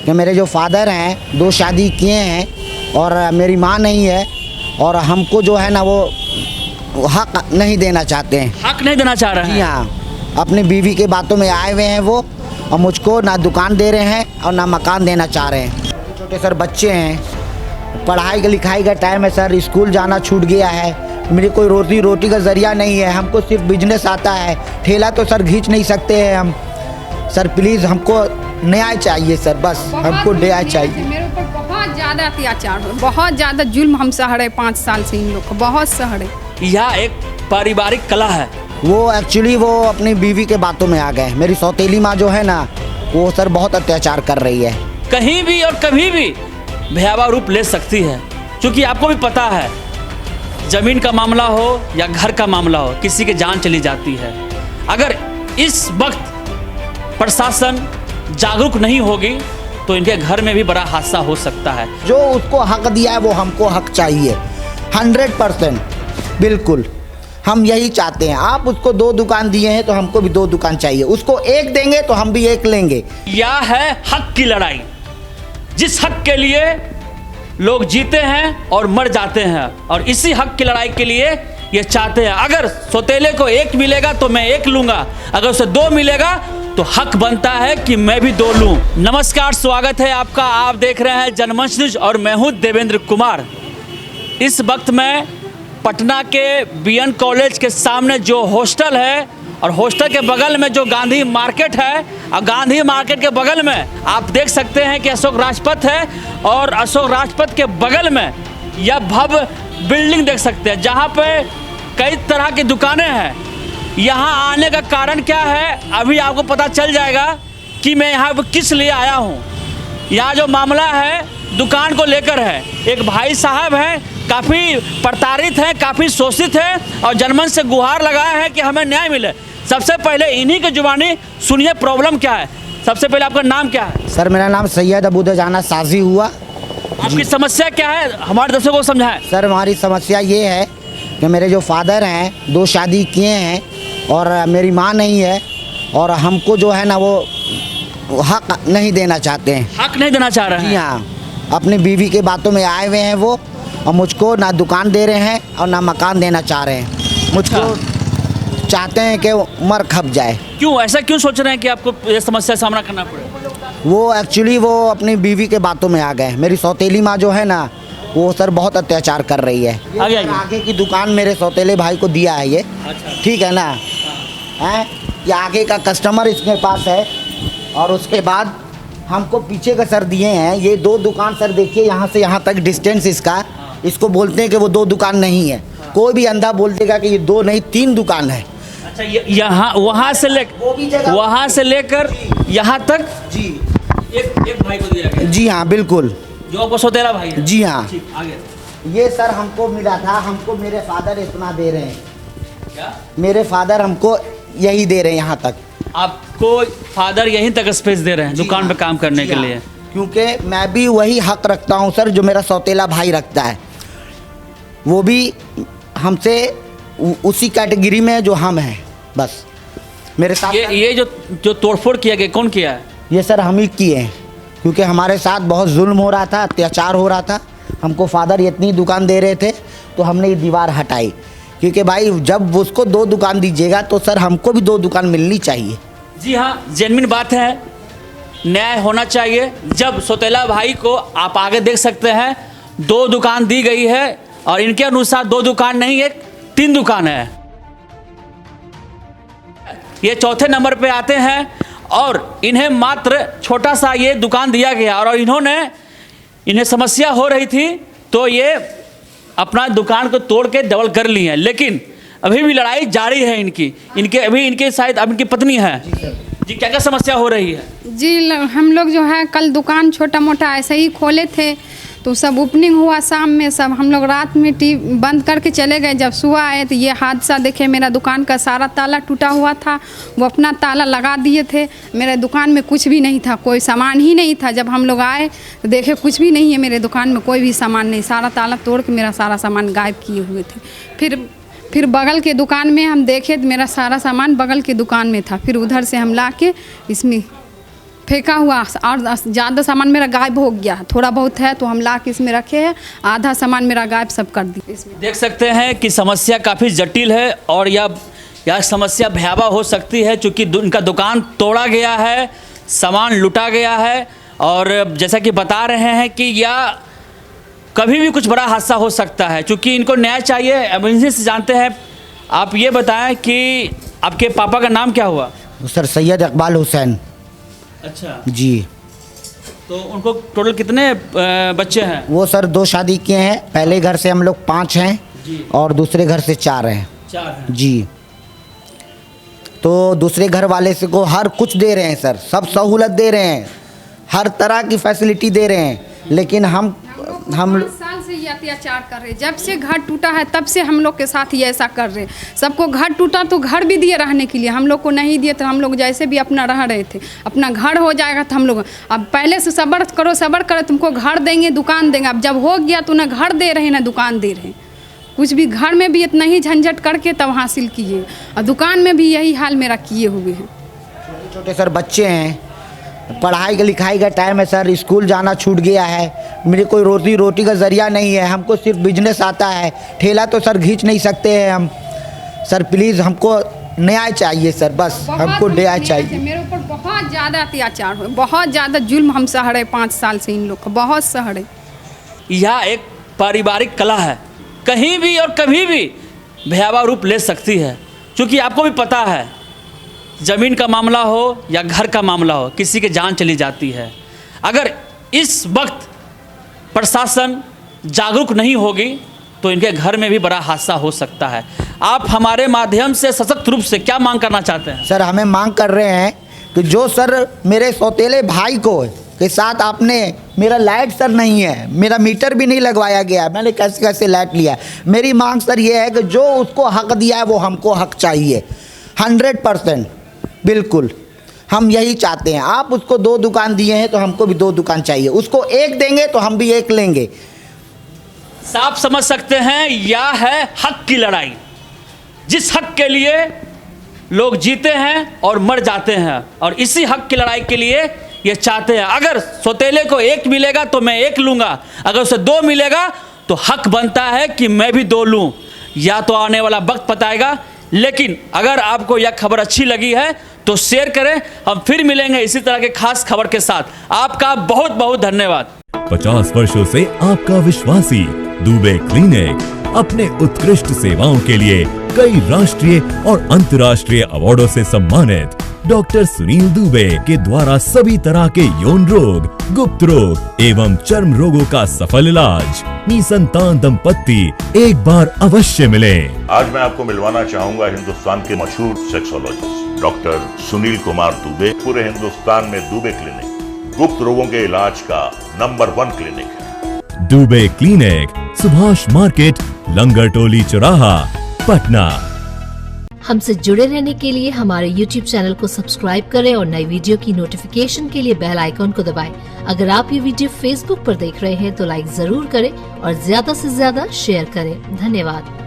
हक नहीं देना चाह रहे जी हैं? हाँ, अपनी बीवी के बातों में आए हुए हैं वो, और मुझको ना दुकान दे रहे हैं और ना मकान देना चाह रहे हैं। छोटे छोटे सर बच्चे हैं, पढ़ाई लिखाई का टाइम है सर, स्कूल जाना छूट गया है, मेरी कोई रोटी का ज़रिया नहीं है, हमको सिर्फ बिजनेस आता है, ठेला तो सर खींच नहीं सकते हैं हम। सर प्लीज़ हमको न्याय चाहिए सर, बस हमको न्याय चाहिए। मेरे ऊपर बहुत ज़्यादा अत्याचार हो, बहुत ज़्यादा जुल्म हम सह रहे 5 साल से, इन लोग को बहुत सह रहे। यह एक पारिवारिक कला है। वो एक्चुअली वो अपनी बीवी के बातों में आ गए। मेरी सौतेली माँ जो है ना वो सर बहुत अत्याचार कर रही है। कहीं भी और कभी भी भयावह रूप ले सकती है, क्योंकि आपको भी पता है जमीन का मामला हो या घर का मामला हो, किसी की जान चली जाती है। अगर इस वक्त प्रशासन जागरूक नहीं होगी तो इनके घर में भी बड़ा हादसा हो सकता है। जो उसको हक दिया है वो हमको हक चाहिए 100%। बिल्कुल हम यही चाहते हैं। आप उसको 2 दुकान दिए हैं तो हमको भी 2 दुकान चाहिए, उसको 1 देंगे तो हम भी 1 लेंगे। यह है हक की लड़ाई, जिस हक के लिए लोग जीते हैं और मर जाते हैं, और इसी हक की लड़ाई के लिए ये चाहते हैं। अगर सौतेले को 1 मिलेगा तो मैं 1 लूंगा, अगर उसे 2 मिलेगा तो हक बनता है कि मैं भी 2 लूं। नमस्कार, स्वागत है आपका। आप देख रहे हैं जनमंच न्यूज और मैं हूं देवेंद्र कुमार। इस वक्त मैं पटना के बीएन कॉलेज के सामने जो हॉस्टल है और हॉस्टल के बगल में जो गांधी मार्केट है, और गांधी मार्केट के बगल में आप देख सकते हैं कि अशोक राजपथ है, और अशोक राजपथ के बगल में यह भव्य बिल्डिंग देख सकते हैं जहां पे कई तरह की दुकानें हैं। यहां आने का कारण क्या है अभी आपको पता चल जाएगा कि मैं यहाँ पर किस लिए आया हूँ। यहाँ जो मामला है दुकान को लेकर है। एक भाई साहब हैं, काफ़ी प्रताड़ित हैं, काफ़ी शोषित हैं और जनमंच से गुहार लगाया है कि हमें न्याय मिले। सबसे पहले इन्हीं की जुबानी सुनिए प्रॉब्लम क्या है। सबसे पहले आपका नाम क्या है? सर मेरा नाम सैयद अबूदजाना साजी हुआ। आपकी समस्या क्या है, हमारे दर्शकों को समझाएं। सर हमारी समस्या ये है कि मेरे जो फादर हैं 2 शादी किए हैं और मेरी माँ नहीं है, और हमको जो है ना वो हक नहीं देना चाहते हैं। हक नहीं देना चाह रहे जी हैं? हाँ, अपनी बीवी के बातों में आए हुए हैं वो, और मुझको ना दुकान दे रहे हैं और ना मकान देना चाह रहे हैं। मुझको चाहते हैं कि उम्र खप जाए। क्यों ऐसा क्यों सोच रहे हैं कि आपको ये समस्या का सामना करना पड़े? वो एक्चुअली वो अपनी बीवी के बातों में आ गए। मेरी सौतेली माँ जो है ना वो सर बहुत अत्याचार कर रही है। आगे आगे की दुकान मेरे सौतेले भाई को दिया है ये, ठीक है ना, हैं ये आगे का कस्टमर इसके पास है, और उसके बाद हमको पीछे का सर दिए हैं ये 2 दुकान। सर देखिए यहाँ से यहाँ तक डिस्टेंस इसका, इसको बोलते हैं कि वो 2 दुकान नहीं है। कोई भी अंधा बोल देगा कि ये 2 नहीं 3 दुकान है। अच्छा, यहाँ वहाँ से लेकर यहाँ तक जी एक भाई को दिया गया? जी हाँ बिल्कुल, जो आपको सौतेला भाई है? जी हाँ। ठीक, आगे। ये सर हमको मिला था, हमको मेरे फादर इतना दे रहे हैं। क्या? मेरे फादर हमको यही दे रहे हैं यहाँ तक। आपको फादर यहीं तक स्पेस दे रहे हैं दुकान पे काम करने के लिए? क्योंकि मैं भी वही हक रखता हूँ सर जो मेरा सौतेला भाई रखता है। वो भी हमसे उसी कैटेगरी में जो हम हैं, बस मेरे साथ। ये जो तोड़फोड़ किया गया कौन किया है? ये सर हम ही किए हैं, क्योंकि हमारे साथ बहुत जुल्म हो रहा था, अत्याचार हो रहा था। हमको फादर इतनी दुकान दे रहे थे तो हमने ये दीवार हटाई, क्योंकि भाई जब उसको 2 दुकान दीजिएगा तो सर हमको भी 2 दुकान मिलनी चाहिए। जी हाँ, जेन्युइन बात है, न्याय होना चाहिए। जब सौतेला भाई को आप आगे देख सकते हैं 2 दुकान दी गई है, और इनके अनुसार 2 दुकान नहीं है 3 दुकान है। ये चौथे नंबर पे आते हैं और इन्हें मात्र छोटा सा ये दुकान दिया गया, और इन्हें समस्या हो रही थी तो ये अपना दुकान को तोड़ के डबल कर लिए हैं। लेकिन अभी भी लड़ाई जारी है इनके शायद अब इनकी पत्नी है। जी, क्या क्या समस्या हो रही है? जी हम लोग जो है कल दुकान छोटा मोटा ऐसे ही खोले थे, तो सब ओपनिंग हुआ शाम में, सब हम लोग रात में बंद करके चले गए। जब सुबह आए तो ये हादसा देखे, मेरा दुकान का सारा ताला टूटा हुआ था, वो अपना ताला लगा दिए थे। मेरे दुकान में कुछ भी नहीं था, कोई सामान ही नहीं था। जब हम लोग आए तो देखे कुछ भी नहीं है मेरे दुकान में, कोई भी सामान नहीं, सारा ताला तोड़ के मेरा सारा सामान गायब किए हुए थे। फिर बगल के दुकान में हम देखे तो मेरा सारा सामान बगल के दुकान में था। फिर उधर से हम ला के इसमें फेंका हुआ और ज़्यादा सामान मेरा गायब हो गया। थोड़ा बहुत है तो हम ला के इसमें रखे हैं, आधा सामान मेरा गायब सब कर दिया इसमें। देख सकते हैं कि समस्या काफ़ी जटिल है और यह समस्या भयावह हो सकती है, क्योंकि इनका दुकान तोड़ा गया है, सामान लुटा गया है और जैसा कि बता रहे हैं कि यह कभी भी कुछ बड़ा हादसा हो सकता है, क्योंकि इनको न्याय चाहिए। एमरजेंसी से जानते हैं। आप ये बताएं कि आपके पापा का नाम क्या हुआ? सर सैयद इकबाल हुसैन। अच्छा जी। तो उनको टोटल कितने बच्चे हैं? वो सर 2 शादी किए हैं। पहले घर से हम लोग 5 हैं जी। और दूसरे घर से 4 हैं। 4 हैं जी। तो दूसरे घर वाले से को हर कुछ दे रहे हैं सर, सब सहूलत दे रहे हैं, हर तरह की फैसिलिटी दे रहे हैं, लेकिन हम 5 साल से ये अत्याचार कर रहे। जब से घर टूटा है तब से हम लोग के साथ ये ऐसा कर रहे। सबको घर टूटा तो घर भी दिए रहने के लिए, हम लोग को नहीं दिए तो हम लोग जैसे भी अपना रह रहे थे। अपना घर हो जाएगा तो हम लोग अब पहले से सब्र करो, तुमको घर देंगे, दुकान देंगे। अब जब हो गया तो ना घर दे रहे ना दुकान दे रहे। कुछ भी घर में भी इतना ही झंझट करके तब हासिल किए और दुकान में भी यही हाल मेरा किए हुए हैं। छोटे छोटे सर बच्चे हैं, पढ़ाई का लिखाई का टाइम है सर, स्कूल जाना छूट गया है। मेरे कोई रोटी का ज़रिया नहीं है, हमको सिर्फ बिजनेस आता है, ठेला तो सर खींच नहीं सकते हैं हम। सर प्लीज़ हमको न्याय चाहिए सर, बस हमको न्याय चाहिए। मेरे ऊपर बहुत ज़्यादा अत्याचार हुए, बहुत ज़्यादा जुल्म हम सह रहे 5 साल से, इन लोग का बहुत सह रहे। यह एक पारिवारिक कला है, कहीं भी और कभी भी भयावह रूप ले सकती है, क्योंकि आपको भी पता है ज़मीन का मामला हो या घर का मामला हो, किसी की जान चली जाती है। अगर इस वक्त प्रशासन जागरूक नहीं होगी तो इनके घर में भी बड़ा हादसा हो सकता है। आप हमारे माध्यम से सशक्त रूप से क्या मांग करना चाहते हैं? सर हमें मांग कर रहे हैं कि जो सर मेरे सौतेले भाई को के साथ आपने, मेरा लाइट सर नहीं है, मेरा मीटर भी नहीं लगवाया गया, मैंने कैसे कैसे लाइट लिया। मेरी मांग सर ये है कि जो उसको हक दिया है वो हमको हक चाहिए 100%। बिल्कुल हम यही चाहते हैं। आप उसको 2 दुकान दिए हैं तो हमको भी 2 दुकान चाहिए, उसको 1 देंगे तो हम भी 1 लेंगे। साफ समझ सकते हैं, यह है हक की लड़ाई। जिस हक के लिए लोग जीते हैं और मर जाते हैं, और इसी हक की लड़ाई के लिए ये चाहते हैं। अगर सौतेले को 1 मिलेगा तो मैं 1 लूँगा, अगर उसे 2 मिलेगा तो हक बनता है कि मैं भी 2 लूँ। या तो आने वाला वक्त बताएगा। लेकिन अगर आपको यह खबर अच्छी लगी है तो शेयर करें। हम फिर मिलेंगे इसी तरह के खास खबर के साथ। आपका बहुत बहुत धन्यवाद। 50 वर्षों से आपका विश्वासी दुबे क्लिनिक अपने उत्कृष्ट सेवाओं के लिए कई राष्ट्रीय और अंतर्राष्ट्रीय अवार्डों से सम्मानित डॉक्टर सुनील दुबे के द्वारा सभी तरह के यौन रोग, गुप्त रोग एवं चर्म रोगों का सफल इलाज। निसंतान दंपत्ति एक बार अवश्य मिले। आज मैं आपको मिलवाना चाहूंगा हिंदुस्तान के मशहूर सेक्सोलॉजिस्ट डॉक्टर सुनील कुमार दुबे। पूरे हिंदुस्तान में दुबे क्लिनिक गुप्त रोगों के इलाज का नंबर 1 क्लिनिक है। दुबे क्लिनिक, सुभाष मार्केट, लंगर टोली चौराहा, पटना। हमसे जुड़े रहने के लिए हमारे YouTube चैनल को सब्सक्राइब करें और नई वीडियो की नोटिफिकेशन के लिए बेल आइकॉन को दबाएं। अगर आप ये वीडियो Facebook पर देख रहे हैं तो लाइक जरूर करें और ज्यादा से ज्यादा शेयर करें। धन्यवाद।